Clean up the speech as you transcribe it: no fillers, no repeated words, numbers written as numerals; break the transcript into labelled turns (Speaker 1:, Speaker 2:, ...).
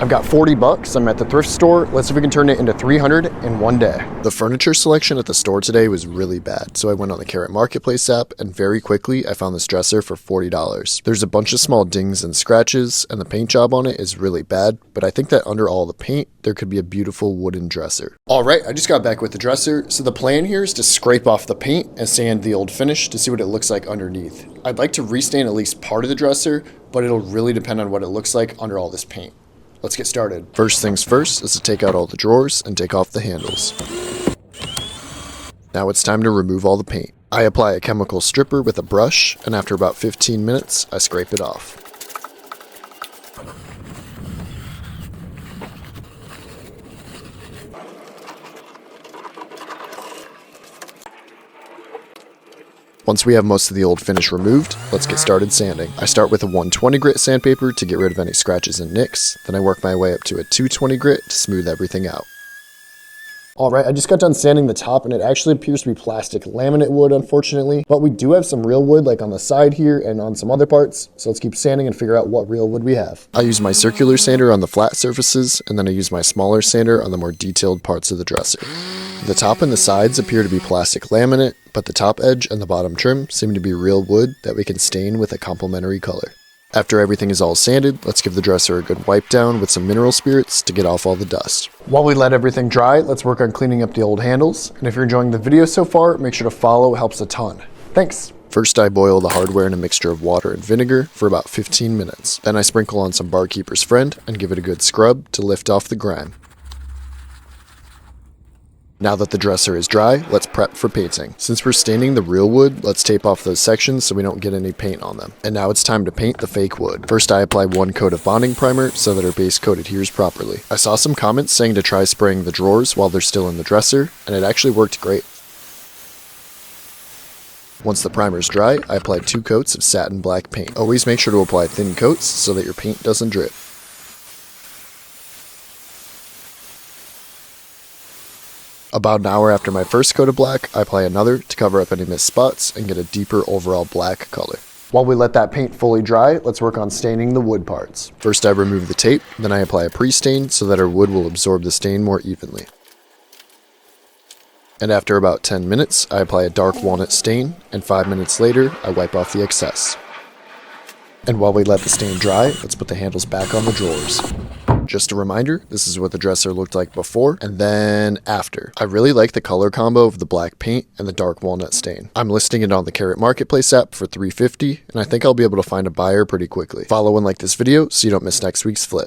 Speaker 1: I've got 40 bucks. I'm at the thrift store. Let's see if we can turn it into 300 in one day.
Speaker 2: The furniture selection at the store today was really bad, so I went on the Carrot Marketplace app, and very quickly I found this dresser for $40. There's a bunch of small dings and scratches, and the paint job on it is really bad, but I think that under all the paint, there could be a beautiful wooden dresser. All right, I just got back with the dresser, so the plan here is to scrape off the paint and sand the old finish to see what it looks like underneath. I'd like to restain at least part of the dresser, but it'll really depend on what it looks like under all this paint. Let's get started. First things first is to take out all the drawers and take off the handles. Now it's time to remove all the paint. I apply a chemical stripper with a brush, and after about 15 minutes, I scrape it off. Once we have most of the old finish removed, let's get started sanding. I start with a 120 grit sandpaper to get rid of any scratches and nicks, then I work my way up to a 220 grit to smooth everything out.
Speaker 1: All right, I just got done sanding the top and it actually appears to be plastic laminate wood, unfortunately, but we do have some real wood like on the side here and on some other parts, so let's keep sanding and figure out what real wood we have.
Speaker 2: I use my circular sander on the flat surfaces, and then I use my smaller sander on the more detailed parts of the dresser. The top and the sides appear to be plastic laminate, but the top edge and the bottom trim seem to be real wood that we can stain with a complementary color. After everything is all sanded, let's give the dresser a good wipe down with some mineral spirits to get off all the dust.
Speaker 1: While we let everything dry, let's work on cleaning up the old handles. And if you're enjoying the video so far, make sure to follow, it helps a ton. Thanks.
Speaker 2: First, I boil the hardware in a mixture of water and vinegar for about 15 minutes. Then I sprinkle on some Barkeeper's Friend and give it a good scrub to lift off the grime. Now that the dresser is dry, let's prep for painting. Since we're staining the real wood, let's tape off those sections so we don't get any paint on them. And now it's time to paint the fake wood. First, I apply one coat of bonding primer so that our base coat adheres properly. I saw some comments saying to try spraying the drawers while they're still in the dresser, and it actually worked great. Once the primer is dry, I apply 2 coats of satin black paint. Always make sure to apply thin coats so that your paint doesn't drip. About an hour after my first coat of black, I apply another to cover up any missed spots and get a deeper overall black color.
Speaker 1: While we let that paint fully dry, let's work on staining the wood parts.
Speaker 2: First I remove the tape, then I apply a pre-stain so that our wood will absorb the stain more evenly. And after about 10 minutes, I apply a dark walnut stain, and 5 minutes later, I wipe off the excess. And while we let the stain dry, let's put the handles back on the drawers. Just a reminder, this is what the dresser looked like before and then after. I really like the color combo of the black paint and the dark walnut stain. I'm listing it on the Carrot Marketplace app for $3.50, and I think I'll be able to find a buyer pretty quickly. Follow and like this video so you don't miss next week's flip.